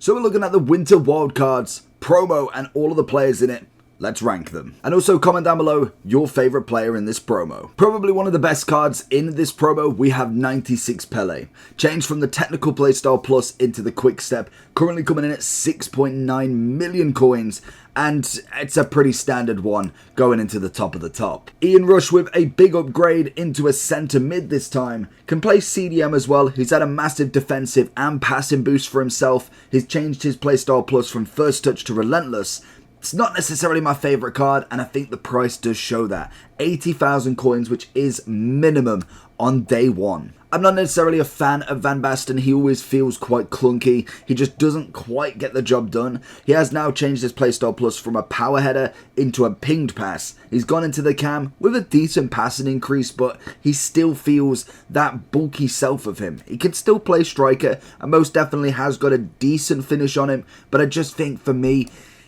So we're looking at the Winter Wildcards promo and all of the players in it. Let's rank them. And also comment down below your favourite player in this promo. Probably one of the best cards in this promo, we have 96 Pele. Changed from the Technical Playstyle Plus into the Quick Step. Currently coming in at 6.9 million coins. And it's a pretty standard one going into the top of the top. Ian Rush with a big upgrade into a centre mid this time. Can play CDM as well. He's had a massive defensive and passing boost for himself. He's changed his Playstyle Plus from First Touch to Relentless. It's not necessarily my favourite card, and I think the price does show that. 80,000 coins, which is minimum on day one. I'm not necessarily a fan of Van Basten. He always feels quite clunky. He just doesn't quite get the job done. He has now changed his Playstyle Plus from a power header into a pinged pass. He's gone into the cam with a decent passing increase, but he still feels that bulky self of him. He can still play striker, and most definitely has got a decent finish on him, but I just think for me,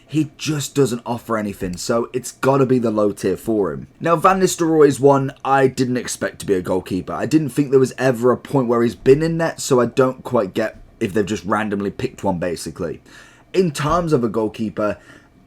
he just doesn't offer anything, so it's got to be the low tier for him. Now, Van Nistelrooy is one I didn't expect to be a goalkeeper. I didn't think there was ever a point where he's been in net, so I don't quite get if they've just randomly picked one, basically. In terms of a goalkeeper,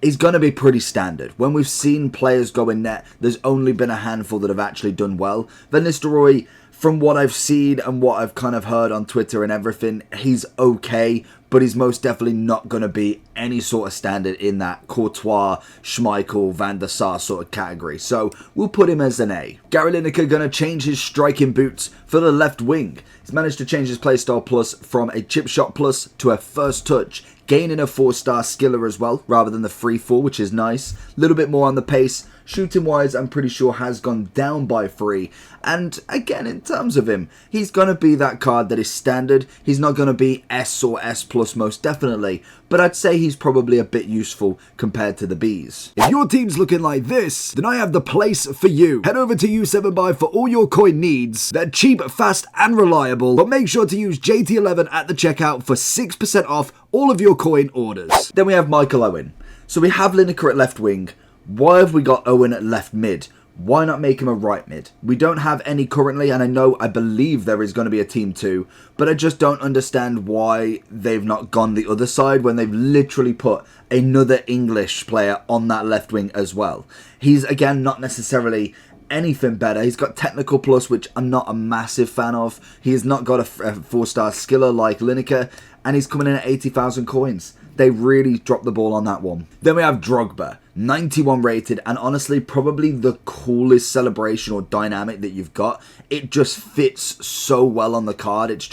he's going to be pretty standard. When we've seen players go in net, there's only been a handful that have actually done well. Van Nistelrooy, from what I've seen and what I've kind of heard on Twitter and everything, he's okay, but he's most definitely not going to be any sort of standard in that Courtois, Schmeichel, Van der Sar sort of category. So we'll put him as an A. Gary Lineker going to change his striking boots for the left wing. He's managed to change his Playstyle Plus from a Chip Shot Plus to a First Touch, gaining a 4-star skiller as well, rather than the 3-4, which is nice. A little bit more on the pace. Shooting wise, I'm pretty sure has gone down by 3. And again, in terms of him, he's going to be that card that is standard. He's not going to be S or S plus most definitely, but I'd say he's probably a bit useful compared to the Bs. If your team's looking like this, then I have the place for you. Head over to U7Buy for all your coin needs. They're cheap, fast and reliable, but make sure to use JT11 at the checkout for 6% off all of your coin orders. Then we have Michael Owen. So we have Lineker at left wing. Why have we got Owen at left mid? Why not make him a right mid? We don't have any currently, and I believe there is going to be a team 2, but I just don't understand why they've not gone the other side when they've literally put another English player on that left wing as well. He's, again, not necessarily anything better. He's got Technical Plus, which I'm not a massive fan of. He has not got a 4-star skiller like Lineker, and he's coming in at 80,000 coins. They really dropped the ball on that one. Then we have Drogba, 91 rated, and honestly probably the coolest celebration or dynamic that you've got. It just fits so well on the card. It's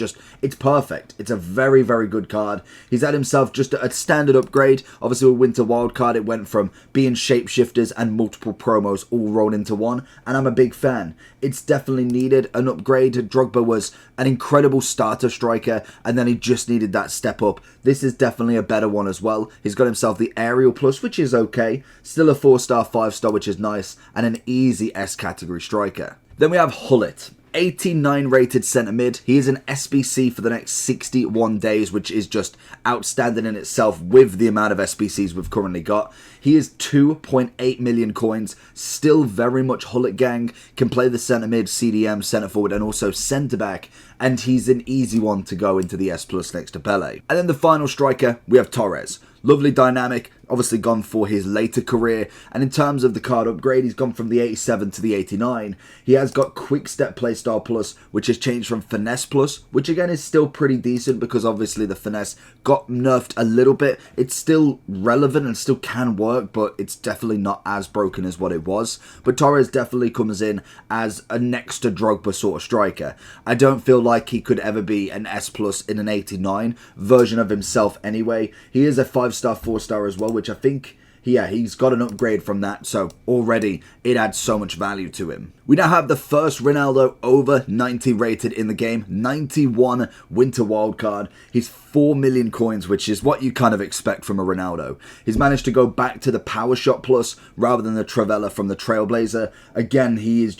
perfect. It's a very, very good card. He's had himself just a standard upgrade. Obviously with Winter Wildcard, it went from being shapeshifters and multiple promos all rolled into one, and I'm a big fan. It's definitely needed an upgrade. Drogba was an incredible starter striker, and then he just needed that step up. This is definitely a better one as well. He's got himself the Aerial Plus, which is okay. Still a 4-star, 5-star, which is nice, and an easy S category striker. Then we have Hullet. 89 rated centre mid. He is an SBC for the next 61 days, which is just outstanding in itself with the amount of SBCs we've currently got. He is 2.8 million coins, still very much Hullet gang, can play the centre mid, CDM, centre forward, and also centre back, and he's an easy one to go into the S plus next to Pele. And then the final striker, we have Torres. Lovely dynamic, obviously gone for his later career, and in terms of the card upgrade, he's gone from the 87 to the 89. He has got Quick Step Playstyle Plus, which has changed from Finesse Plus, which again is still pretty decent because obviously the Finesse got nerfed a little bit. It's still relevant and still can work, but it's definitely not as broken as what it was. But Torres definitely comes in as a next to Drogba sort of striker. I don't feel like he could ever be an S plus in an 89 version of himself anyway. He is a 5-star, 4-star as well, which I think, yeah, he's got an upgrade from that, so already it adds so much value to him. We now have the first Ronaldo over 90 rated in the game, 91 Winter Wildcard. He's 4 million coins, which is what you kind of expect from a Ronaldo. He's managed to go back to the Power Shot Plus rather than the Travella from the Trailblazer. Again, he's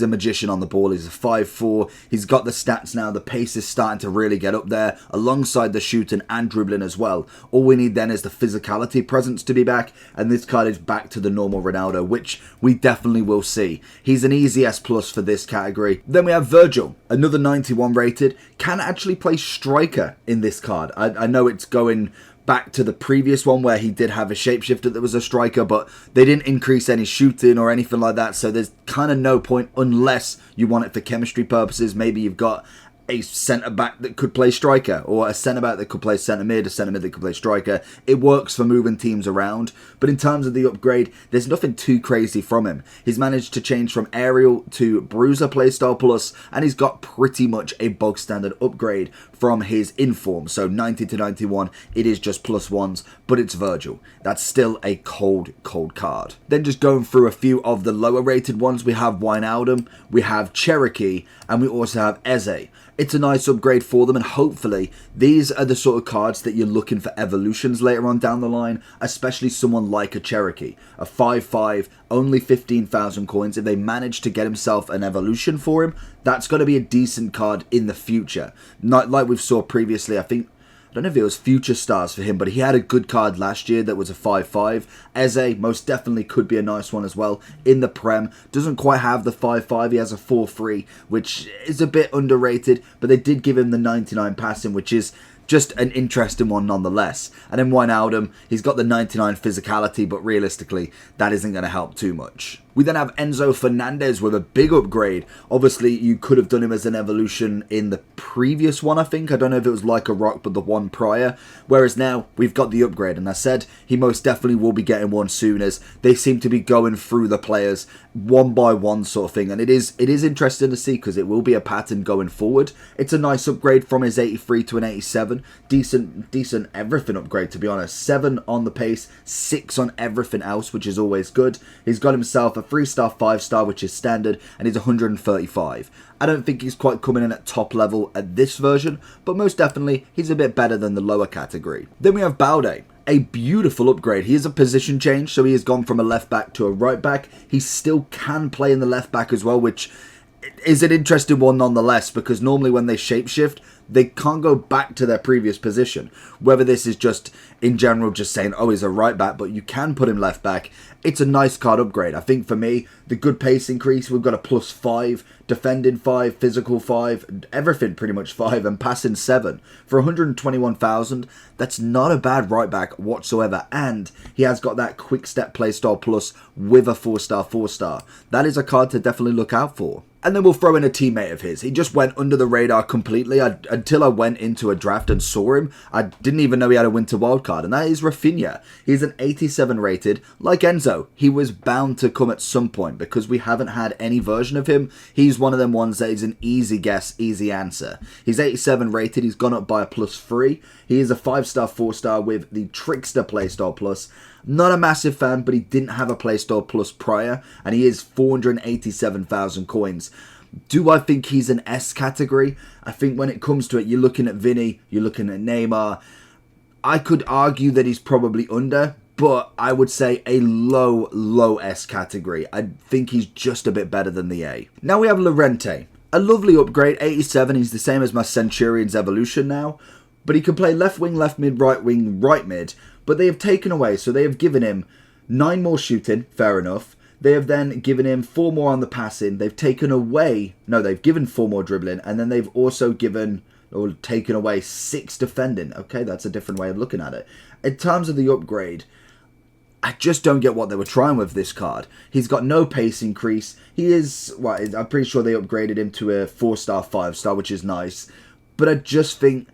a magician on the ball. He's a 5'4". He's got the stats now. The pace is starting to really get up there, alongside the shooting and dribbling as well. All we need then is the physicality presence to be back, and this card is back to the normal Ronaldo, which we definitely will see. He's an easy S plus for this category. Then we have Virgil, another 91 rated, can actually play striker in this card. I know it's going back to the previous one where he did have a shapeshifter that was a striker, but they didn't increase any shooting or anything like that, so there's kind of no point unless you want it for chemistry purposes. Maybe you've got a centre-back that could play striker, or a centre-back that could play centre-mid, a centre-mid that could play striker. It works for moving teams around, but in terms of the upgrade, there's nothing too crazy from him. He's managed to change from aerial to bruiser playstyle plus, and he's got pretty much a bog standard upgrade from his inform. So 90 to 91, it is just +1s, but it's Virgil. That's still a cold card. Then just going through a few of the lower rated ones, we have Wijnaldum, we have Cherokee, and we also have Eze. It's a nice upgrade for them, and hopefully these are the sort of cards that you're looking for evolutions later on down the line, especially someone like a Cherokee. A 5/5, only 15,000 coins. If they manage to get himself an evolution for him, that's going to be a decent card in the future. Not like we've saw previously, I don't know if it was Future Stars for him, but he had a good card last year that was a 5/5. Eze most definitely could be a nice one as well in the Prem. Doesn't quite have the 5/5, he has a 4/3, which is a bit underrated, but they did give him the 99 passing, which is just an interesting one nonetheless. And then Wijnaldum, he's got the 99 physicality, but realistically, that isn't going to help too much. We then have Enzo Fernandez with a big upgrade. Obviously, you could have done him as an evolution in the previous one, I think. I don't know if it was Like a Rock, but the one prior. Whereas now, we've got the upgrade. And I said he most definitely will be getting one soon, as they seem to be going through the players one by one sort of thing. And it is interesting to see, because it will be a pattern going forward. It's a nice upgrade from his 83 to an 87. Decent everything upgrade, to be honest. 7 on the pace, 6 on everything else, which is always good. He's got himself a 3-star, 5-star, which is standard, and he's 135. I don't think he's quite coming in at top level at this version, but most definitely he's a bit better than the lower category. Then we have Balde. A beautiful upgrade. He is a position change, so he has gone from a left back to a right back. He still can play in the left back as well, which is an interesting one nonetheless, because normally when they shapeshift, they can't go back to their previous position. Whether this is just in general just saying, oh, he's a right back, but you can put him left back. It's a nice card upgrade. I think for me, the good pace increase, we've got a +5, defending 5, physical 5, everything pretty much 5, and passing 7. For 121,000, that's not a bad right back whatsoever. And he has got that quick step playstyle plus with a 4-star, 4-star. That is a card to definitely look out for. And then we'll throw in a teammate of his. He just went under the radar completely. Until I went into a draft and saw him, I didn't even know he had a winter wildcard, and that is Rafinha. He's an 87 rated. Like Enzo, he was bound to come at some point, because we haven't had any version of him. He's one of them ones that is an easy guess, easy answer. He's 87 rated. He's gone up by a +3. He is a 5-star, 4-star with the Trickster playstyle plus. Not a massive fan, but he didn't have a playstyle plus prior, and he is 487,000 coins. Do I think he's an S category? I think when it comes to it, you're looking at Vinny, you're looking at Neymar. I could argue that he's probably under, but I would say a low S category. I think he's just a bit better than the A. Now we have Llorente. A lovely upgrade, 87. He's the same as my Centurion's evolution now, but he can play left wing, left mid, right wing, right mid. But they have taken away, so they have given him 9 more shooting, fair enough. They have then given him 4 more on the passing. They've taken away, no, they've given 4 more dribbling, and then they've also given or taken away 6 defending. Okay, that's a different way of looking at it. In terms of the upgrade, I just don't get what they were trying with this card. He's got no pace increase. He is, well, I'm pretty sure they upgraded him to a 4-star, 5-star, which is nice. But I just think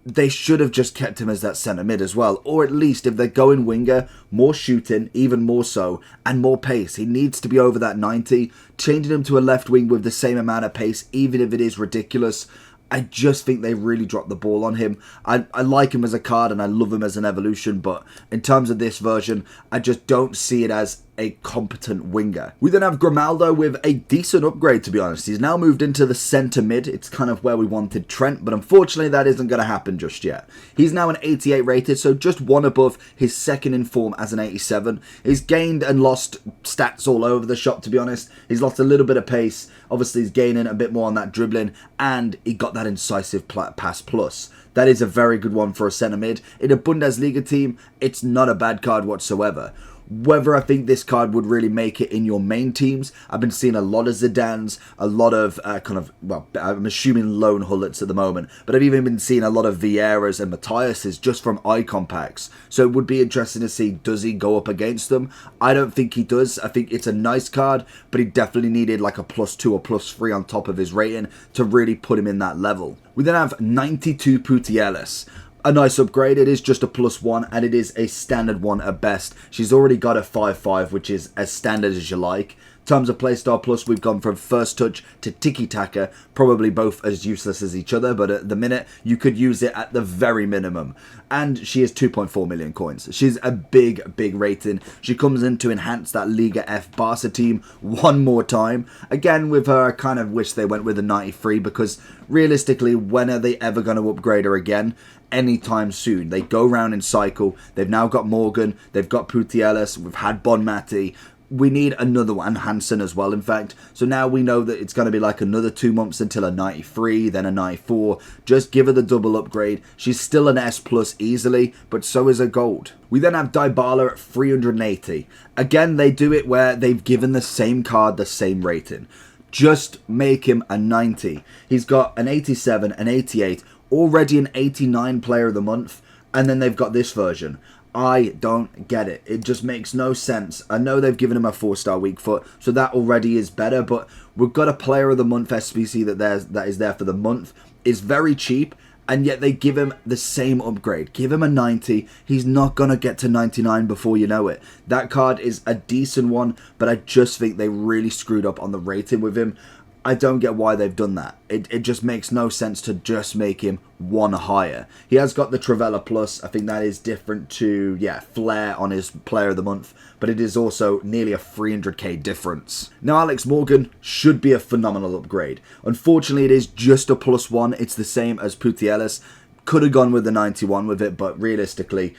they should have just kept him as that centre mid as well. Or at least, if they're going winger, more shooting, even more so, and more pace. He needs to be over that 90. Changing him to a left wing with the same amount of pace, even if it is ridiculous, I just think they really dropped the ball on him. I like him as a card and I love him as an evolution, but in terms of this version, I just don't see it as a competent winger. We then have Grimaldo with a decent upgrade, to be honest. He's now moved into the centre mid. It's kind of where we wanted Trent, but unfortunately that isn't going to happen just yet. He's now an 88 rated, so just one above his second in form as an 87. He's gained and lost stats all over the shop, to be honest. He's lost a little bit of pace. Obviously he's gaining a bit more on that dribbling, and he got that incisive pass plus. That is a very good one for a centre mid. In a Bundesliga team, it's not a bad card whatsoever. Whether I think this card would really make it in your main teams, I've been seeing a lot of Zidans, a lot of I'm assuming lone Hullets at the moment, but I've even been seeing a lot of Vieiras and Matthias's just from icon packs. So it would be interesting to see, does he go up against them? I don't think he does. I think it's a nice card, but he definitely needed like a +2 or +3 on top of his rating to really put him in that level. We then have 92 Putellas. A nice upgrade. It is just a +1 and it is a standard one at best. She's already got a 5/5, which is as standard as you like. In terms of playstyle plus, we've gone from first touch to tiki-taka, probably both as useless as each other, but at the minute you could use it at the very minimum. And she is 2.4 million coins. She's a big rating. She comes in to enhance that Liga F Barca team one more time. Again, with her, I kind of wish they went with a 93, because realistically, when are they ever going to upgrade her again? Anytime soon. They go round in cycle. They've now got Morgan. They've got Putellas. We've had Bonmati. We need another one, and Hansen as well, in fact. So now we know that it's going to be like another 2 months until a 93, then a 94. Just give her the double upgrade. She's still an S+ easily, but so is her gold. We then have Dybala at 380. Again, they do it where they've given the same card the same rating. Just make him a 90. He's got an 87, an 88, already an 89 player of the month, and then they've got this version. I don't get it. It just makes no sense. I know they've given him a 4-star weak foot, so that already is better, but we've got a player of the month SBC that is there for the month. It's very cheap, and yet they give him the same upgrade. Give him a 90. He's not going to get to 99 before you know it. That card is a decent one, but I just think they really screwed up on the rating with him. I don't get why they've done that. It just makes no sense to just make him one higher. He has got the Travella Plus. I think that is different to, Flair on his Player of the Month, but it is also nearly a 300k difference. Now, Alex Morgan should be a phenomenal upgrade. Unfortunately, it is just a +1. It's the same as Putellas. Could have gone with the 91 with it, but realistically,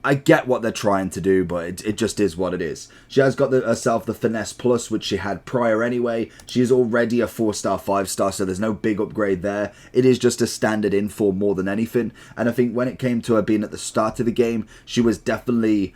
I get what they're trying to do, but it just is what it is. She has got herself the Finesse Plus, which she had prior anyway. She is already a 4-star, 5-star, so there's no big upgrade there. It is just a standard info more than anything. And I think when it came to her being at the start of the game, she was definitely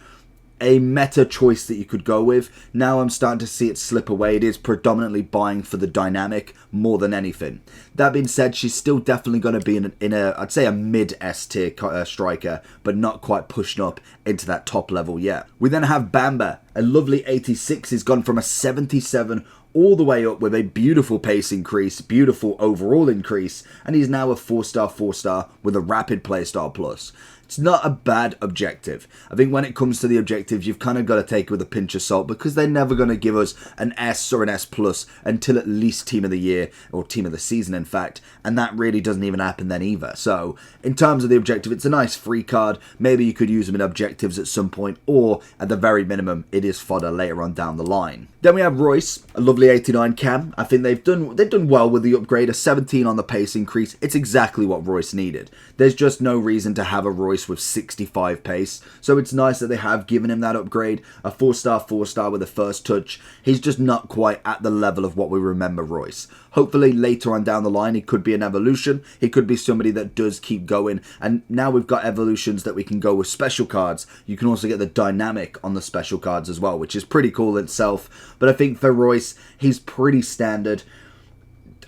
a meta choice that you could go with. Now I'm starting to see it slip away. It is predominantly buying for the dynamic more than anything. That being said, she's still definitely going to be in a I'd say a mid S tier striker, but not quite pushing up into that top level yet. We then have Bamba, a lovely 86. He's gone from a 77 all the way up with a beautiful pace increase, beautiful overall increase, and he's now a 4-star, 4-star with a rapid playstyle plus. It's not a bad objective. I think when it comes to the objectives, you've kind of got to take it with a pinch of salt, because they're never going to give us an S or an S plus until at least Team of the Year, or Team of the Season in fact, and that really doesn't even happen then either. So in terms of the objective, it's a nice free card. Maybe you could use them in objectives at some point, or at the very minimum, it is fodder later on down the line. Then we have Royce, a lovely 89 cam. I think they've done well with the upgrade, a 17 on the pace increase. It's exactly what Royce needed. There's just no reason to have a Royce with 65 pace, so it's nice that they have given him that upgrade. A 4-star, 4-star with a first touch. He's just not quite at the level of what we remember Royce. Hopefully later on down the line he could be an evolution. He could be somebody that does keep going, and now we've got evolutions that we can go with special cards. You can also get the dynamic on the special cards as well, which is pretty cool in itself. But I think for Royce, he's pretty standard.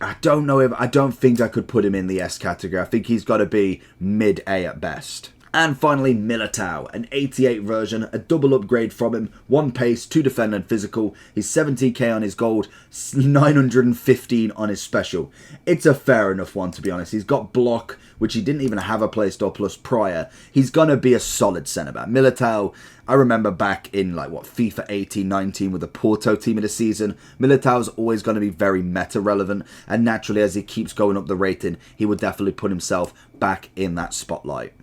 I don't think I could put him in the S category. I think he's got to be mid-A at best. And finally, Militao, an 88 version, a double upgrade from him, 1 pace, 2 defend and physical. He's 70k on his gold, 915 on his special. It's a fair enough one, to be honest. He's got block, which he didn't even have a playstyle plus prior. He's going to be a solid centre-back. Militao, I remember back in FIFA 18, 19 with the Porto team of the season, Militao's always going to be very meta relevant, and naturally as he keeps going up the rating, he will definitely put himself back in that spotlight.